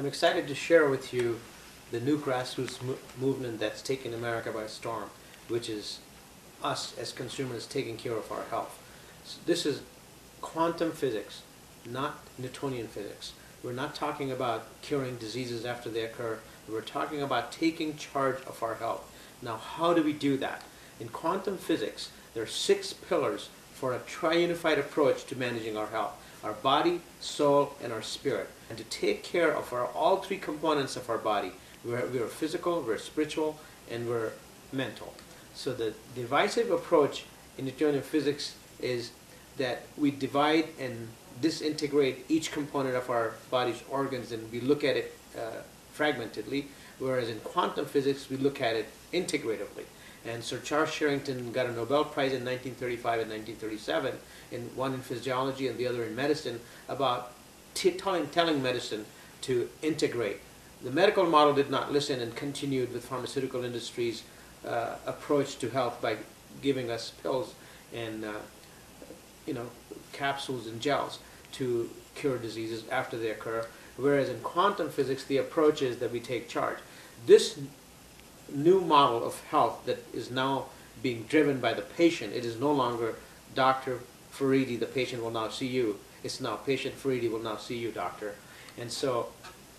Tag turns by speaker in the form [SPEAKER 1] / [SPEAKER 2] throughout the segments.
[SPEAKER 1] I'm excited to share with you the new grassroots movement that's taken America by storm, which is us as consumers taking care of our health. So this is quantum physics, not Newtonian physics. We're not talking about curing diseases after they occur. We're talking about taking charge of our health. Now, how do we do that? In quantum physics, there are 6 pillars for a triunified approach to managing our health: our body, soul, and our spirit. And to take care of all 3 components of our body, we're physical, we're spiritual, and we're mental. So the divisive approach in Newtonian physics is that we divide and disintegrate each component of our body's organs, and we look at it fragmentedly, whereas in quantum physics we look at it integratively. And Sir Charles Sherrington got a Nobel Prize in 1935 and 1937, one in physiology and the other in medicine, about telling medicine to integrate. The medical model did not listen and continued with pharmaceutical industry's approach to health by giving us pills and capsules and gels to cure diseases after they occur, whereas in quantum physics the approach is that we take charge. This new model of health that is now being driven by the patient, it is no longer Dr. Faridi, the patient will now see you. It's now patient Faridi will now see you, doctor. And so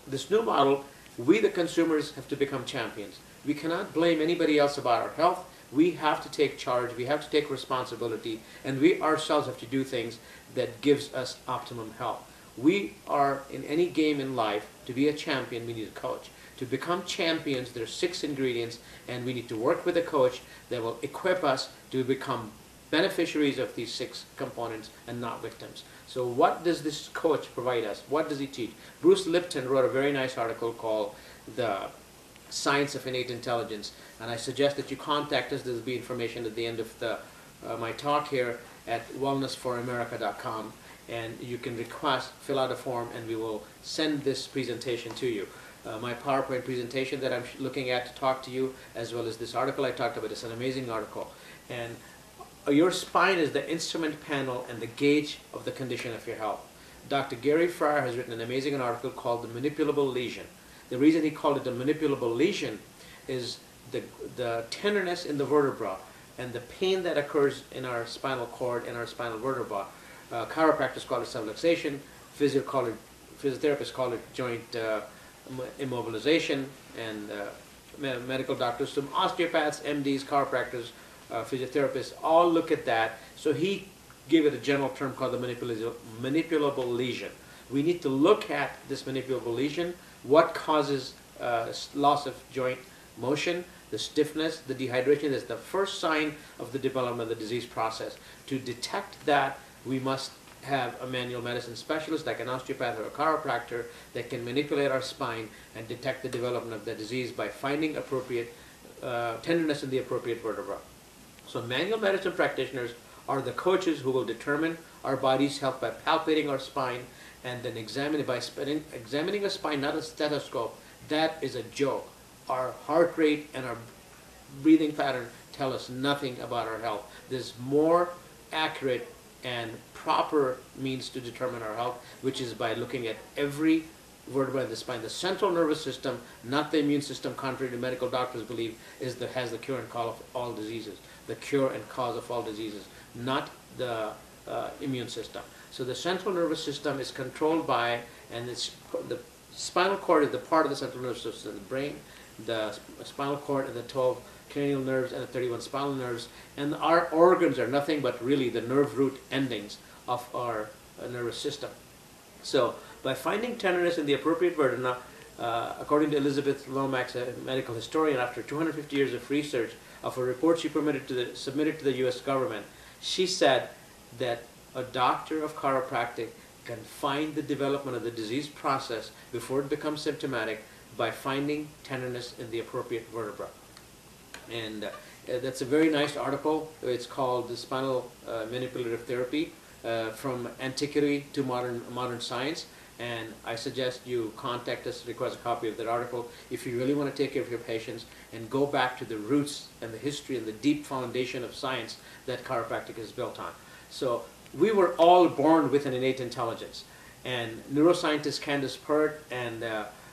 [SPEAKER 1] this new model, we the consumers have to become champions. We cannot blame anybody else about our health. We have to take charge, we have to take responsibility, and we ourselves have to do things that gives us optimum health. We are, in any game in life, to be a champion, we need a coach. To become champions, there are 6 ingredients, and we need to work with a coach that will equip us to become beneficiaries of these 6 components and not victims. So what does this coach provide us? What does he teach? Bruce Lipton wrote a very nice article called The Science of Innate Intelligence, and I suggest that you contact us. There will be information at the end of my talk here at wellnessforamerica.com, and you can fill out a form, and we will send this presentation to you. My PowerPoint presentation that I'm looking at to talk to you, as well as this article I talked about. It's an amazing article. And your spine is the instrument panel and the gauge of the condition of your health. Dr. Gary Fryer has written an amazing article called The Manipulable Lesion. The reason he called it the manipulable lesion is the tenderness in the vertebra and the pain that occurs in our spinal cord and our spinal vertebra. Chiropractors call it subluxation, physiotherapists call it joint immobilization, and medical doctors, some osteopaths, MDs, chiropractors, physiotherapists, all look at that. So he gave it a general term called the manipulable lesion. We need to look at this manipulable lesion, what causes loss of joint motion, the stiffness, the dehydration. That's the first sign of the development of the disease process. To detect that, we must have a manual medicine specialist like an osteopath or a chiropractor that can manipulate our spine and detect the development of the disease by finding appropriate tenderness in the appropriate vertebra. So manual medicine practitioners are the coaches who will determine our body's health by palpating our spine and then examining a spine, not a stethoscope. That is a joke. Our heart rate and our breathing pattern tell us nothing about our health. There's more accurate and proper means to determine our health, which is by looking at every vertebra in the spine. The central nervous system, not the immune system, contrary to medical doctors believe, has the cure and cause of all diseases. The cure and cause of all diseases, not the immune system. So the central nervous system is controlled by, and the spinal cord is the part of the central nervous system, the brain, the spinal cord, and the 12 cranial nerves and the 31 spinal nerves, and our organs are nothing but really the nerve root endings of our nervous system. So by finding tenderness in the appropriate vertebra, according to Elizabeth Lomax, a medical historian, after 250 years of research of a report she submitted to the U.S. government, she said that a doctor of chiropractic can find the development of the disease process before it becomes symptomatic by finding tenderness in the appropriate vertebra. And that's a very nice article. It's called The Spinal Manipulative Therapy from Antiquity to Modern Science. And I suggest you contact us, request a copy of that article if you really want to take care of your patients and go back to the roots and the history and the deep foundation of science that chiropractic is built on. So we were all born with an innate intelligence. And neuroscientist Candace Pert and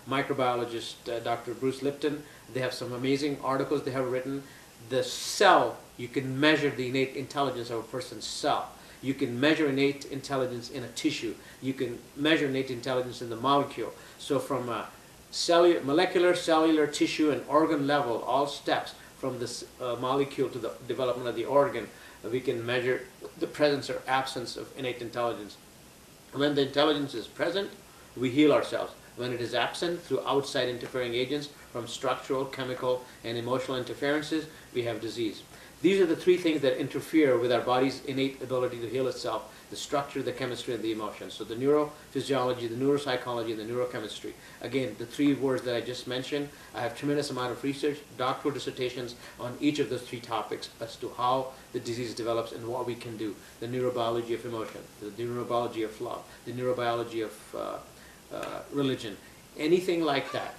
[SPEAKER 1] microbiologist Dr. Bruce Lipton. They have some amazing articles they have written. The cell, you can measure the innate intelligence of a person's cell. You can measure innate intelligence in a tissue. You can measure innate intelligence in the molecule. So from a molecular, cellular, tissue, and organ level, all steps from this molecule to the development of the organ, we can measure the presence or absence of innate intelligence. When the intelligence is present, we heal ourselves. When it is absent, through outside interfering agents, from structural, chemical, and emotional interferences, we have disease. These are the three things that interfere with our body's innate ability to heal itself: the structure, the chemistry, and the emotions. So the neurophysiology, the neuropsychology, and the neurochemistry. Again, the three words that I just mentioned, I have tremendous amount of research, doctoral dissertations on each of those three topics as to how the disease develops and what we can do. The neurobiology of emotion, the neurobiology of love, the neurobiology of religion, anything like that.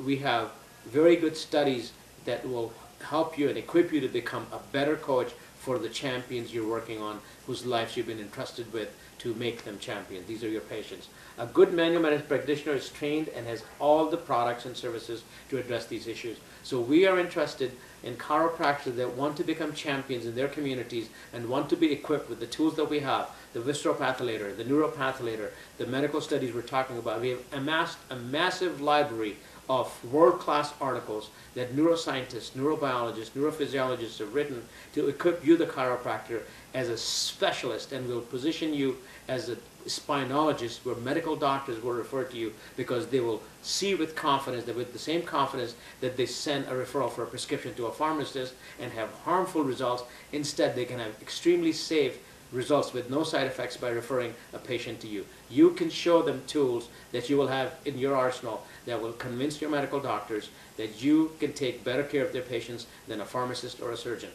[SPEAKER 1] We have very good studies that will help you and equip you to become a better coach for the champions you're working on, whose lives you've been entrusted with to make them champions. These are your patients. A good manual medicine practitioner is trained and has all the products and services to address these issues. So we are interested in chiropractors that want to become champions in their communities and want to be equipped with the tools that we have, the visceropatholator, the neuropatholator, the medical studies we're talking about. We have amassed a massive library of world-class articles that neuroscientists, neurobiologists, neurophysiologists have written to equip you, the chiropractor, as a specialist, and will position you as a spinologist, where medical doctors will refer to you because they will see with confidence, that with the same confidence that they send a referral for a prescription to a pharmacist and have harmful results, instead they can have extremely safe results with no side effects by referring a patient to you. You can show them tools that you will have in your arsenal that will convince your medical doctors that you can take better care of their patients than a pharmacist or a surgeon.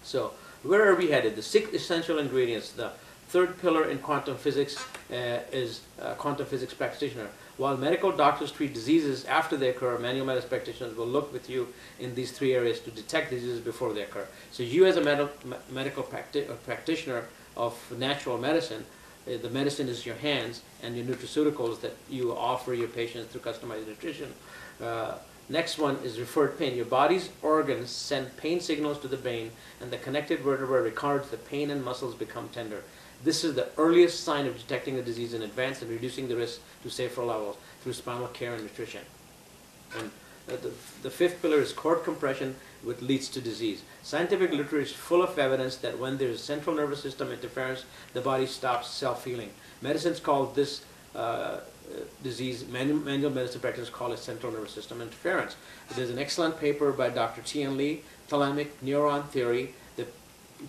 [SPEAKER 1] So where are we headed? The 6 essential ingredients. The third pillar in quantum physics is quantum physics practitioner. While medical doctors treat diseases after they occur, manual medicine practitioners will look with you in these 3 areas to detect diseases before they occur. So you, as a medical practitioner of natural medicine, the medicine is your hands, and your nutraceuticals that you offer your patients through customized nutrition. Next one is referred pain. Your body's organs send pain signals to the brain, and the connected vertebra records the pain, and muscles become tender. This is the earliest sign of detecting the disease in advance and reducing the risk to safer levels through spinal care and nutrition. And the 5th pillar is cord compression, which leads to disease. Scientific literature is full of evidence that when there is central nervous system interference, the body stops self-healing. Medicines call this disease, manual medicine practitioners call it central nervous system interference. There's an excellent paper by Dr. T.N. Lee, Thalamic Neuron Theory, the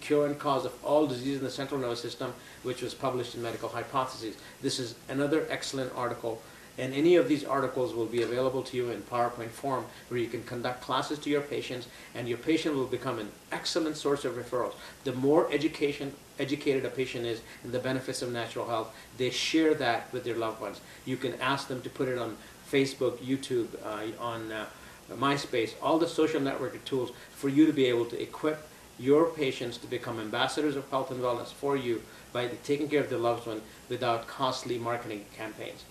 [SPEAKER 1] cure and cause of all disease in the central nervous system, which was published in Medical Hypotheses. This is another excellent article, and any of these articles will be available to you in PowerPoint form, where you can conduct classes to your patients, and your patient will become an excellent source of referrals. The more educated a patient is in the benefits of natural health, they share that with their loved ones. You can ask them to put it on Facebook, YouTube, on MySpace, all the social networking tools for you to be able to equip your patients to become ambassadors of health and wellness for you by taking care of their loved one without costly marketing campaigns.